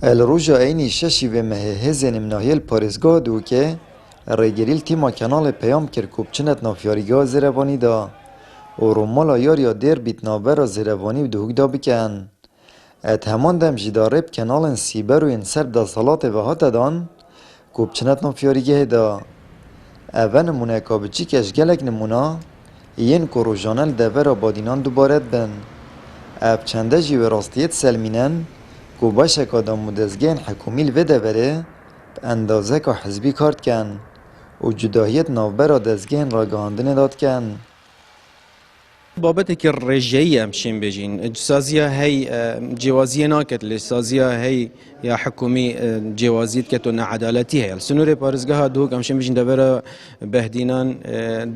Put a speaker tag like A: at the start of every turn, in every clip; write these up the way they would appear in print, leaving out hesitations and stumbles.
A: الروجا اینی ششی و مههزن مناهیل پارزگاه دو که ریگریل تیما کنال پیام کر کوبچنت نافیاریگاه زیروانی دا و رومالا یاریا دیر بیت نابرا زیروانی و دوگ دا بکن. ات همان دم جدارب کنال سیبر و انسر دا صلات و هات دان کوبچنت نافیاریگاه دا. اول نمونه کابچی کش گلک نمونه این کروژانل دور بادینان دوبارت بن. اب چنده جی و راستیت سلمینن کو باشه کدام مدزگین حکومیل و دوره به اندازه که حزبی کارت کن و جداهیت نوبر دزگین را گاندن داد کن.
B: بابت که رجعی همشین بجین سازیا هی جوازی ناکت لی سازیا هی یا حکومی جوازیت که تو نعدالتی هی سنور پارزگاه دوگ همشین بجین دبر بهدینان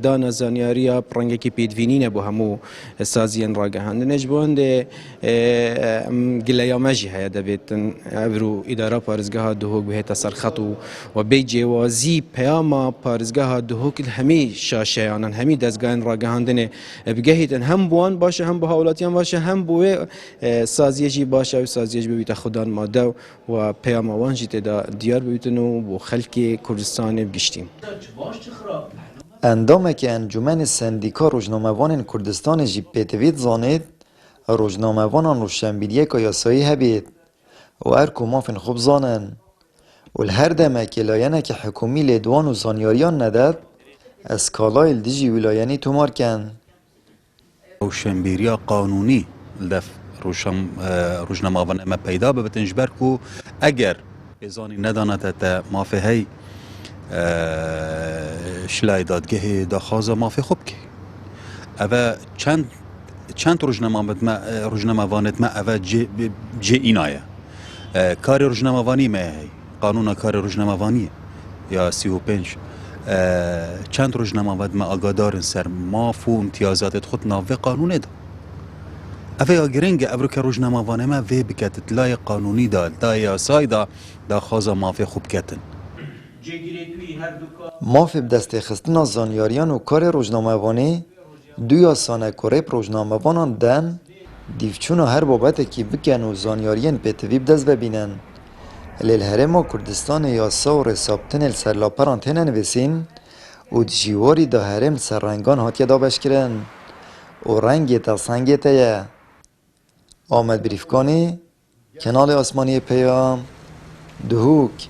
B: دان زانیاریا پرنگی کی پیدوینین بو همو سازیان را گهند نجبوند گلیا مجی هی دبیتن ابرو اداره پارزگاه دوگ به تسرخطو و بی جوازی پیاما پارزگاه دوگ همی شاشیانن همی دزگان را گهندن بگهید هم بوان باشه هم با حالاتیان باشه هم بوه سازیجی باشه و سازیج ببیت خودان ماده و پیام وان جیت دا دیار ببیتنو و خلق کردستان بگشتیم.
A: اندامه که انجمن سندیکا روزنامه‌وان کردستان جی پیتوید زانید روزنامه‌وانان روشنبیلیه که یاسایی هبید و ارکو مافن خوب زانن و هر دمه که لاینه که حکومی لیدوان و زانیاریان نداد اسکالای دیجی ولایانی تومار کن.
C: روشنبیریا قانونی لف روزنامه‌وان اما پیدا ببتنج برکو اگر ازانی ندانت تا مافی هی شلای دادگه داخوازا مافی خوب که اوه چند روزنامه‌وانت ما اوه جه اینایه کار روزنامه‌وانی ما هی قانون کار روزنامه‌وانیه یا 35 چند روزنامه‌وان ما آگادارن سر ماف و امتیازات خود ناوه قانونه دا اوه یا گرنگ ابرو که روزنامه‌وان ما وی بکتت لای قانونی دا یا سای دا خوازا مافی خوب کتن
A: مافی بدست خستن زانیاریان و کار روزنامه‌وانی دویا سانه کوریب روزنامه‌وانان دن دیفچون هر بابت کی بکن و زانیاریان پیتویب دست ببینن لیل هرما کردستان یاسا و رسابتن السرلاپران تنن وسین و جیواری دا هرم سررنگان هاتیا دا بشکرن و رنگی تا سنگی تایه. آمد بریفکانی کنال آسمانی پیام دهوک.